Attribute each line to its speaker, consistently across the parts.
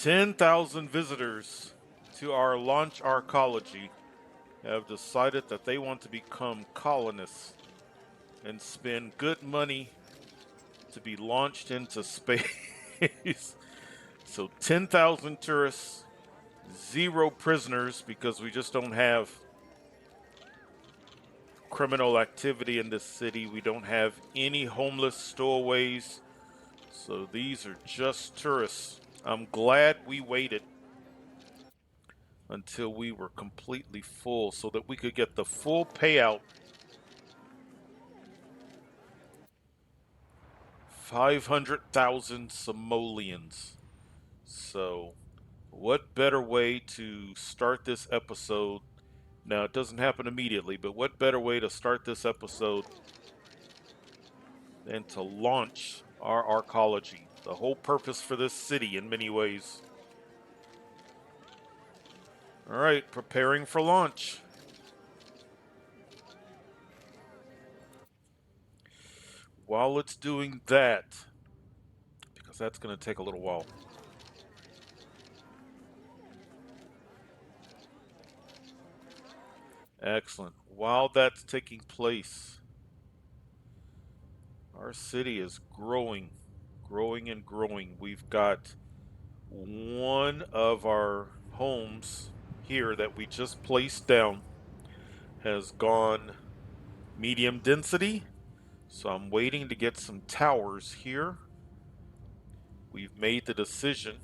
Speaker 1: 10,000 visitors to our Launch Arcology have decided that they want to become colonists and spend good money to be launched into space. So 10,000 tourists, 0 prisoners because we just don't have criminal activity in this city. We don't have any homeless stowaways. So these are just tourists. I'm glad we waited until we were completely full so that we could get the full payout. 500,000 simoleons. So what better way to start this episode? Now, it doesn't happen immediately, but what better way to start this episode than to launch our arcology? The whole purpose for this city in many ways. All right, preparing for launch. While it's doing that, because that's going to take a little while. Excellent. While that's taking place, our city is growing, growing and growing. We've got one of our homes here that we just placed down has gone medium density. So I'm waiting to get some towers here. We've made the decision,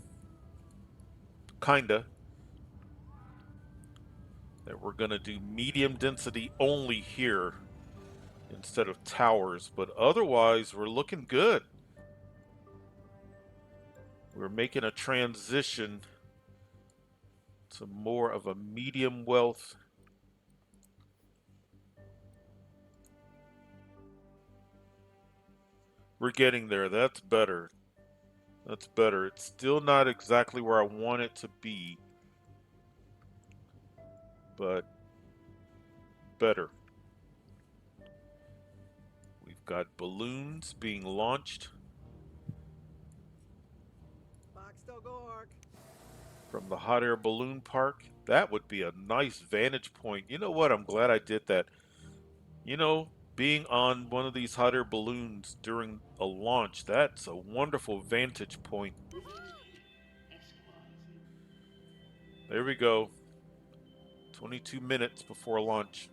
Speaker 1: kinda, that we're going to do medium density only here instead of towers, but otherwise we're looking good. We're making a transition to more of a medium wealth. We're getting there. That's better. That's better. It's still not exactly where I want it to be, but better. We've got balloons being launched from the hot air balloon park. That would be a nice vantage point. You know what? I'm glad I did that. You know, being on one of these hot air balloons during a launch, that's a wonderful vantage point. There we go. 22 minutes before launch.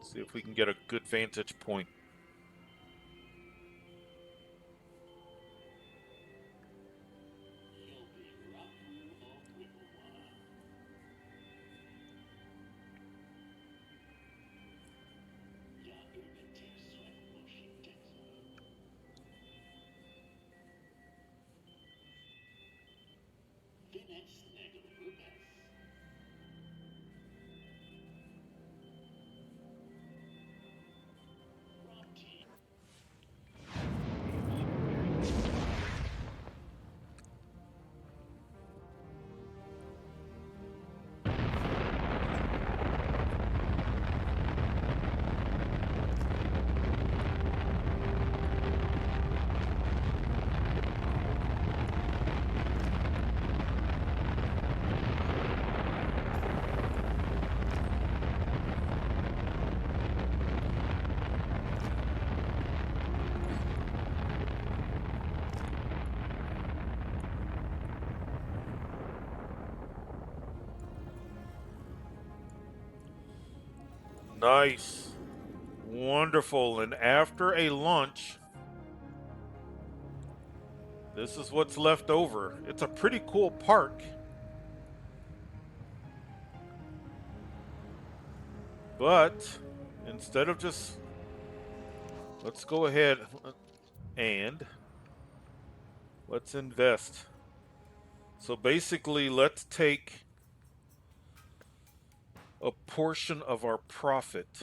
Speaker 1: See if we can get a good vantage point. Nice. Wonderful. And after a lunch, this is what's left over. It's a pretty cool park. But instead of just, let's go ahead and let's invest. So basically, let's take a portion of our profit.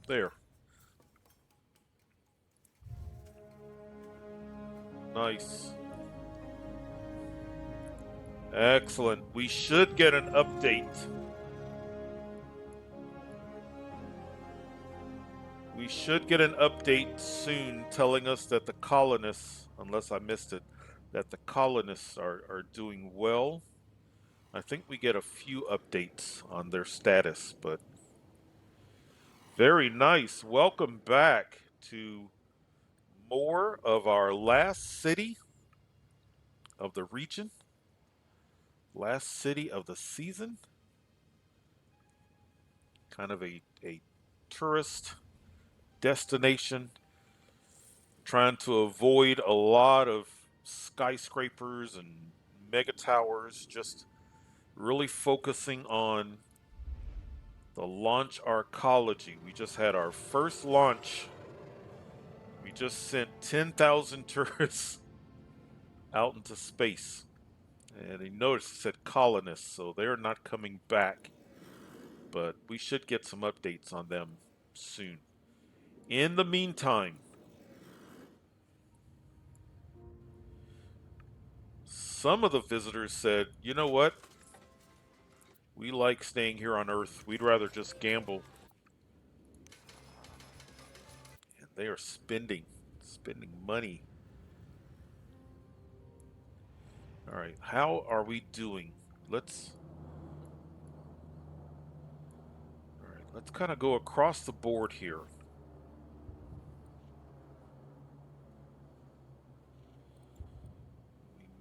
Speaker 1: There. Nice. Excellent. We should get an update We should get an update soon telling us that the colonists, unless I missed it, that the colonists are doing well. I think we get a few updates on their status, but very nice. Welcome back to more of our last city of the region, last city of the season. Kind of a tourist destination, trying to avoid a lot of skyscrapers and mega towers, just really focusing on the Launch Arcology. We just had our first launch. We just sent 10,000 tourists out into space. And you notice it said colonists, so they're not coming back. But we should get some updates on them soon. In the meantime, some of the visitors said, you know what? We like staying here on Earth. We'd rather just gamble. And they are spending money. All right, how are we doing? Let's All right, let's kind of go across the board here.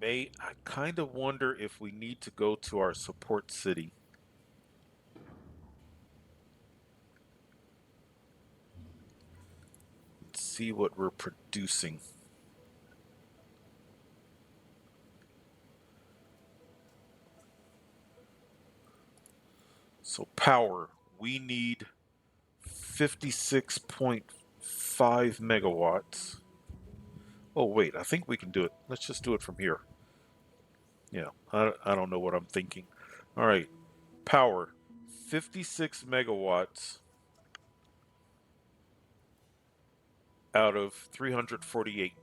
Speaker 1: I kind of wonder if we need to go to our support city. Let's see what we're producing. So power, we need 56.5 megawatts. Oh wait, I think we can do it. Let's just do it from here. Yeah, I don't know what I'm thinking. All right, power, 56 megawatts out of 348.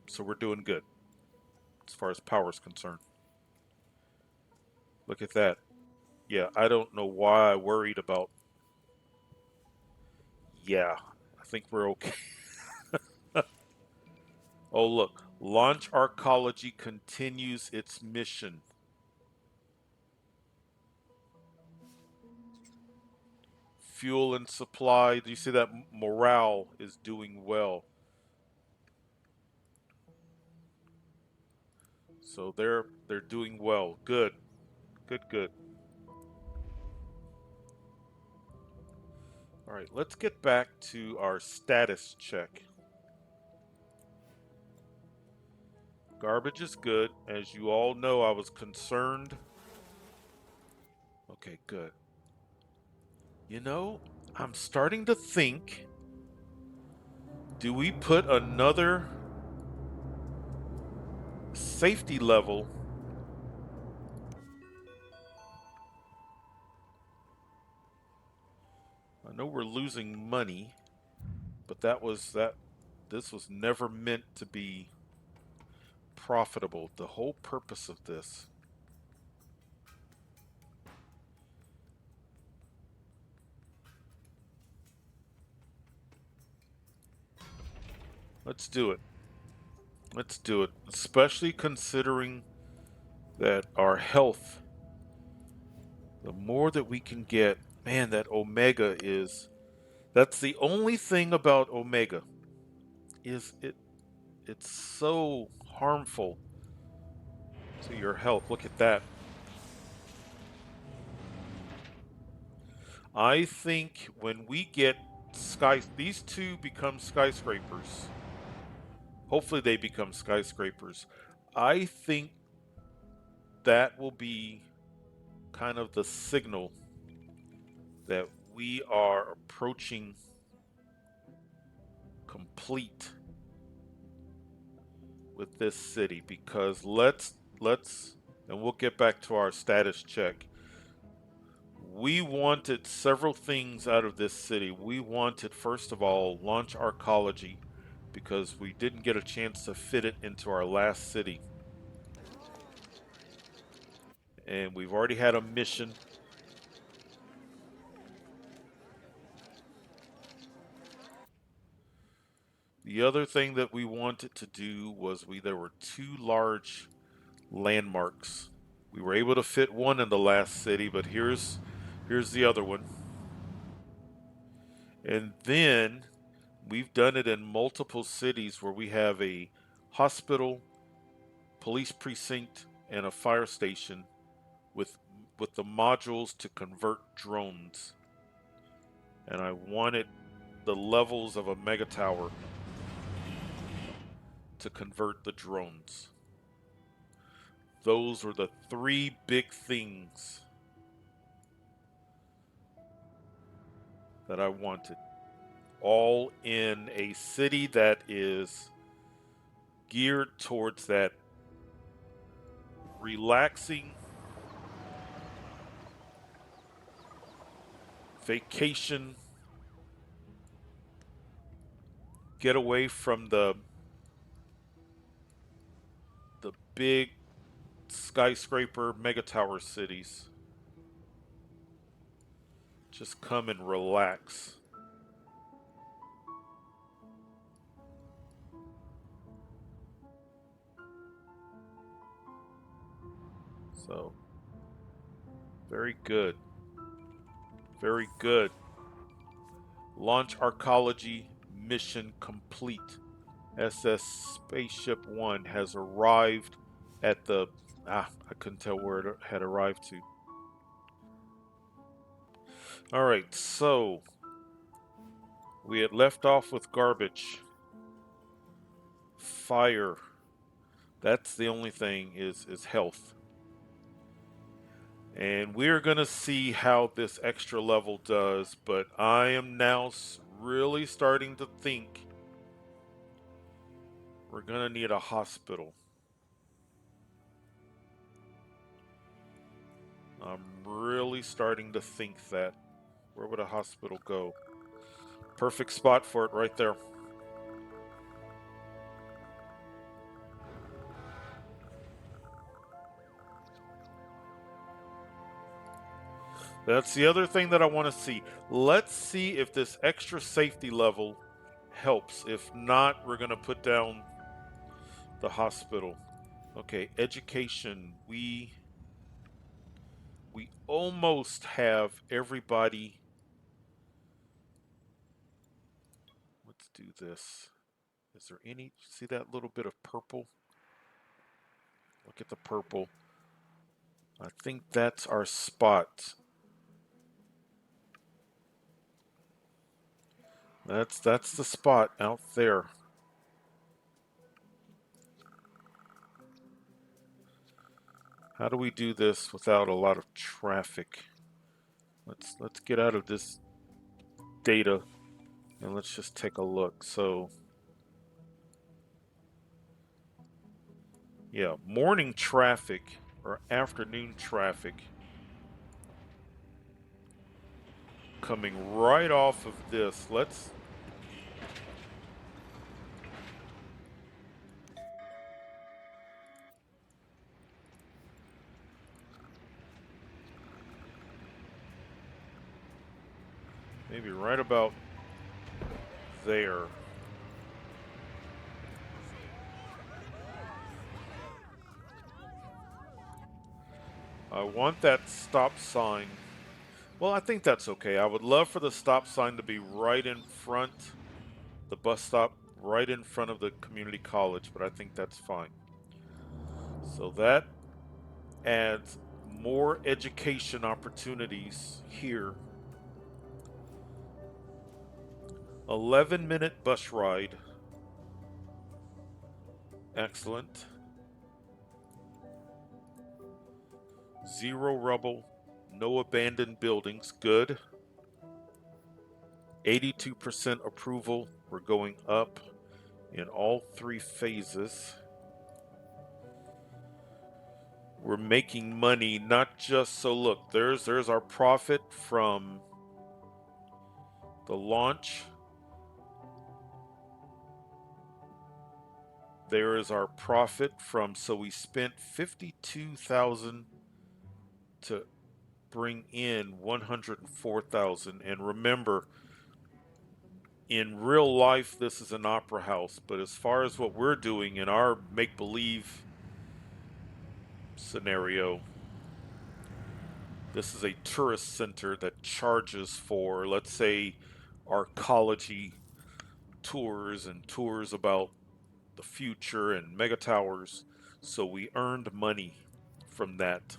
Speaker 1: So we're doing good as far as power is concerned. Look at that. Yeah, I don't know why I worried about. Yeah, I think we're okay. Oh, look. Launch Arcology continues its mission. Fuel and supply. Do you see that morale is doing well? So they're doing well. Good. Good, good. All right, let's get back to our status check. Garbage is good. As you all know, I was concerned. Okay, good. You know, I'm starting to think, do we put another safety level? I know we're losing money, but this was never meant to be profitable. The whole purpose of this. Let's do it. Let's do it. Especially considering that our health, the more that we can get, man, that omega is, that's the only thing about omega is it's so harmful to your health. Look at that. I think when we get these two become skyscrapers. Hopefully they become skyscrapers. I think that will be kind of the signal that we are approaching complete with this city, because let's and we'll get back to our status check. We wanted several things out of this city. We wanted, first of all, Launch Arcology, because we didn't get a chance to fit it into our last city. And we've already had a mission. The other thing that we wanted to do was there were two large landmarks. We were able to fit one in the last city, but here's the other one. And then we've done it in multiple cities where we have a hospital, police precinct, and a fire station with the modules to convert drones. And I wanted the levels of a mega tower to convert the drones. Those were the three big things that I wanted, all in a city that is geared towards that relaxing vacation, get away from the big skyscraper mega tower cities. Just come and relax. So, very good. Very good. Launch Arcology mission complete. SS Spaceship One has arrived at the. I couldn't tell where it had arrived to. Alright, so we had left off with garbage. Fire. That's the only thing is health. And we're going to see how this extra level does, but I am now really starting to think we're going to need a hospital. I'm really starting to think that. Where would a hospital go? Perfect spot for it right there. That's the other thing that I want to see. Let's see if this extra safety level helps. If not, we're going to put down the hospital. Okay, education. We almost have everybody. Let's do this. Is there any, see that little bit of purple? Look at the purple. I think that's our spot. That's the spot out there. How do we do this without a lot of traffic? Let's get out of this data and let's just take a look. So yeah, morning traffic or afternoon traffic coming right off of this. Let's maybe right about there. I want that stop sign. Well, I think that's okay. I would love for the stop sign to be right in front, the bus stop right in front of the community college, but I think that's fine. So that adds more education opportunities here. 11-minute bus ride. Excellent. Zero rubble, no abandoned buildings. Good. 82% approval. We're going up in all three phases. We're making money, not just, so look, there's our profit from the launch. There is our profit from, so we spent 52,000 to bring in 104,000. And remember, In real life, this is an opera house, but as far as what we're doing in our make-believe scenario, this is a tourist center that charges for, let's say, arcology tours and tours about the future and mega towers. So we earned money from that.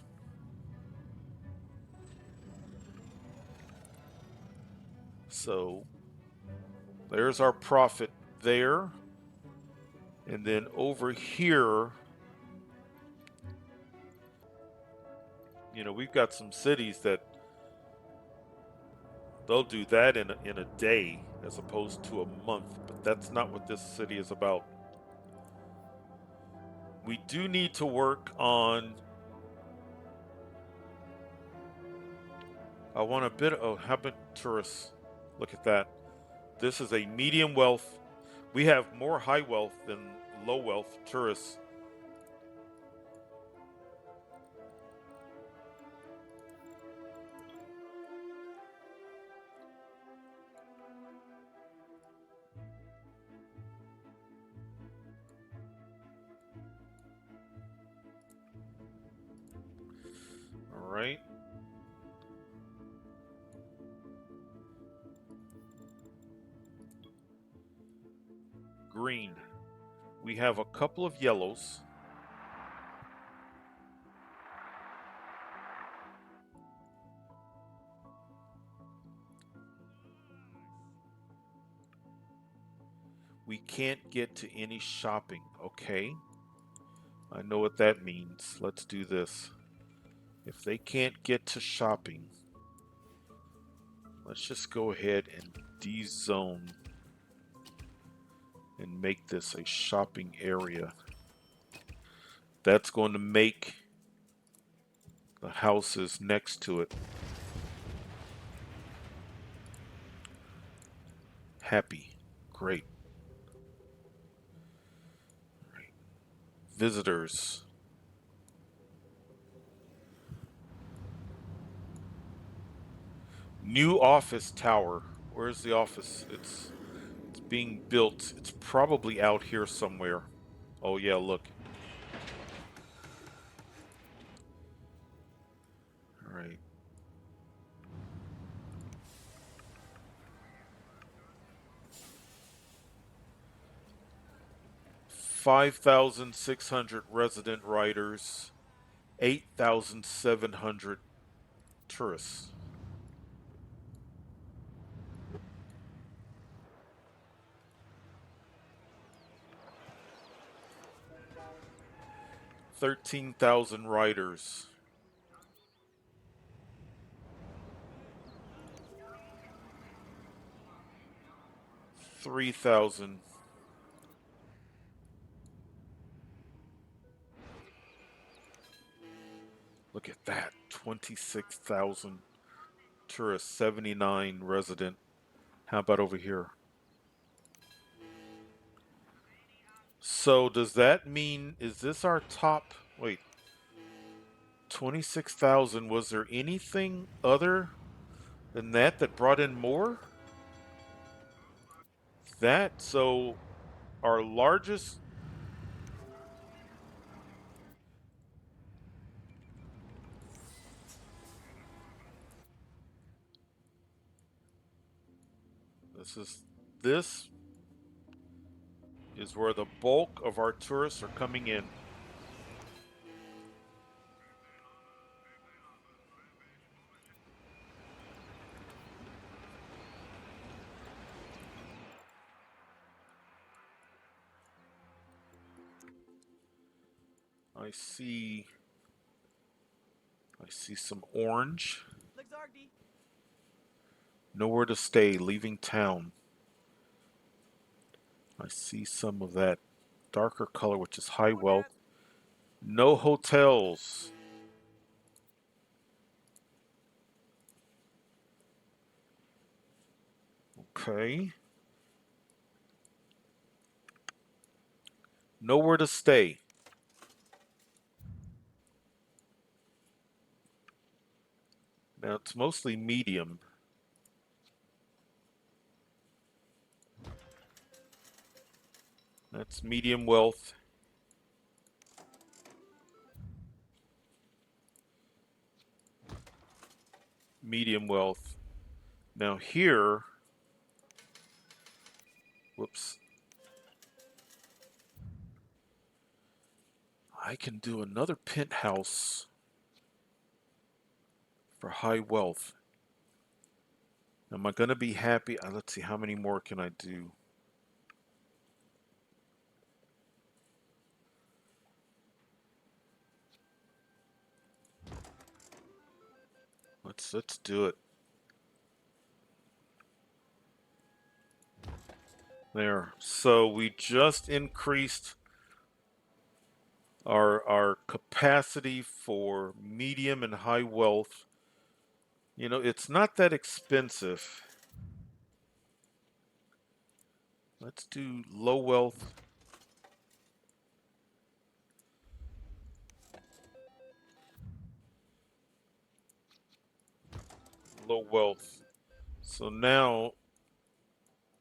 Speaker 1: So there's our profit there. And then over here, we've got some cities that they'll do that in a day as opposed to a month, but that's not what this city is about. We do need to work on. I want a bit. Oh, how about tourists? Look at that. This is a medium wealth. We have more high wealth than low wealth tourists. All right. Green. We have a couple of yellows. We can't get to any shopping. Okay. I know what that means. Let's do this. If they can't get to shopping, let's just go ahead and dezone and make this a shopping area. That's going to make the houses next to it happy. Great. Right. Visitors. New office tower. Where's the office? It's being built. It's probably out here somewhere. Oh yeah, look. All right. 5,600 resident riders, 8,700 tourists. $13,000 riders. 3,000. Look at that. 26,000 tourists, 79 resident. How about over here? So does that mean, is this our top? Wait, 26,000. Was there anything other than that brought in more? So our largest. This is where the bulk of our tourists are coming in. I see some orange. Nowhere to stay, leaving town. I see some of that darker color, which is high wealth. No hotels. Okay. Nowhere to stay. Now it's mostly medium. That's medium wealth. Medium wealth. Now here, whoops, I can do another penthouse for high wealth. Am I going to be happy? Let's see, how many more can I do? Let's do it. There. So we just increased our capacity for medium and high wealth. You know, it's not that expensive. Let's do low wealth. Low wealth. So now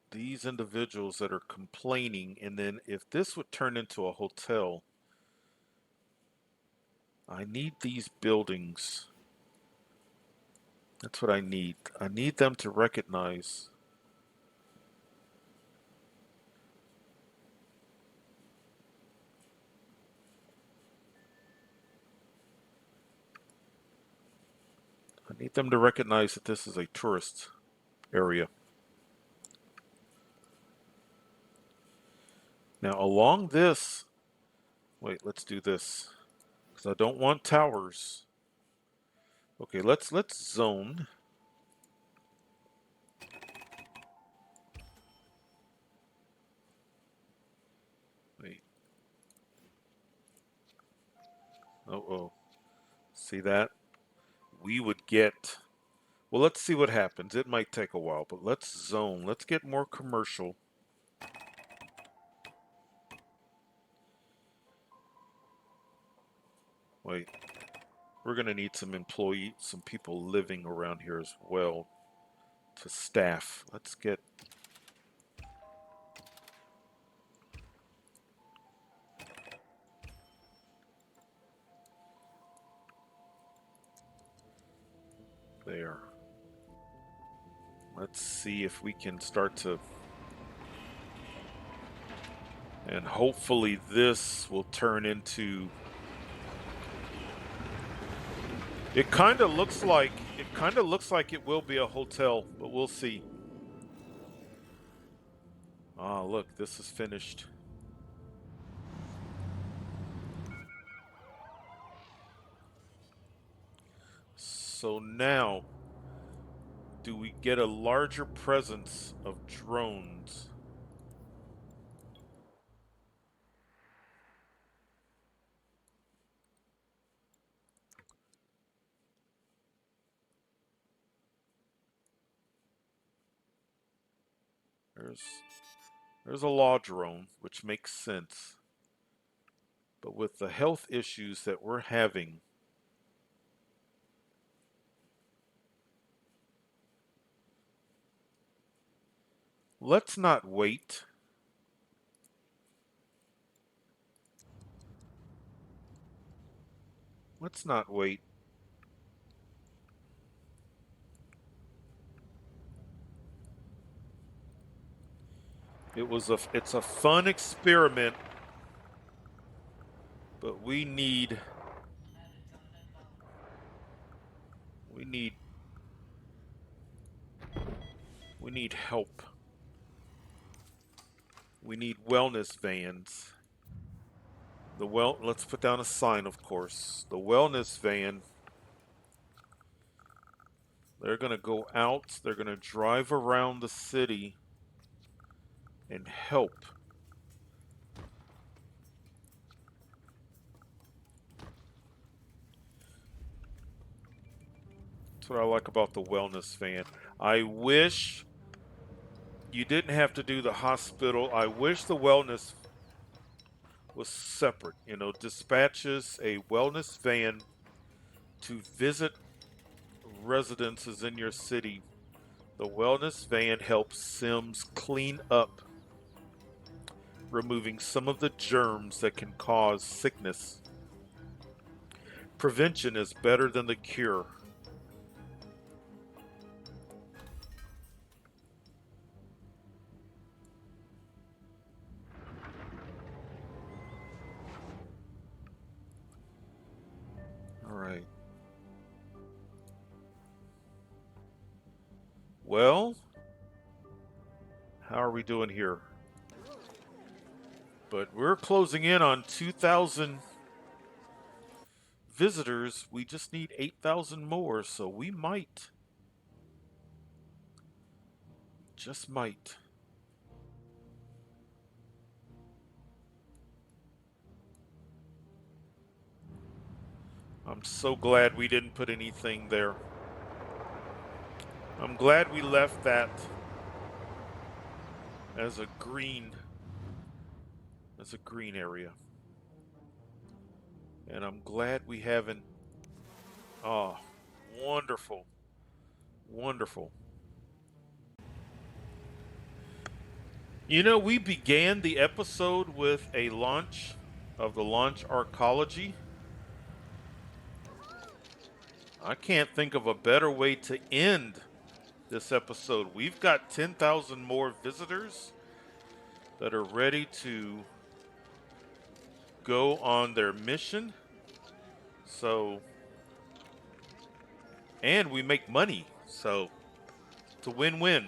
Speaker 1: these individuals that are complaining, and then if this would turn into a hotel, I need these buildings. That's what I need. I need them to recognize. I need them to recognize that this is a tourist area. Now along this, wait, let's do this because I don't want towers. Okay, let's zone. Wait. Oh. See that? We would get. Well, let's see what happens. It might take a while, but let's zone. Let's get more commercial. Wait. We're going to need some some people living around here as well to staff. Let's get. There. Let's see if we can start to. And hopefully this will turn into. It kind of looks like it will be a hotel, but we'll see. Ah, look, this is finished. So now, do we get a larger presence of drones? There's a law drone, which makes sense. But with the health issues that we're having, let's not wait. Let's not wait. It's a fun experiment, but we need we need we need help. We need wellness vans. Let's put down a sign, of course. The wellness van. They're going to go out, they're going to drive around the city and help. That's what I like about the wellness van. I wish you didn't have to do the hospital. I wish the wellness was separate. You know, dispatches a wellness van to visit residences in your city. The wellness van helps Sims clean up removing some of the germs that can cause sickness. Prevention is better than the cure. All right. Well, how are we doing here? But we're closing in on 2,000 visitors. We just need 8,000 more, so we might. Just might. I'm so glad we didn't put anything there. I'm glad we left that as a green area. And I'm glad we haven't. Oh, wonderful. Wonderful. You know, we began the episode with a launch of the Launch Arcology. I can't think of a better way to end this episode. We've got 10,000 more visitors that are ready to go on their mission. So, and we make money. So, it's a win-win.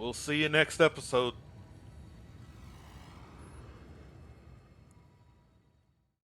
Speaker 1: We'll see you next episode.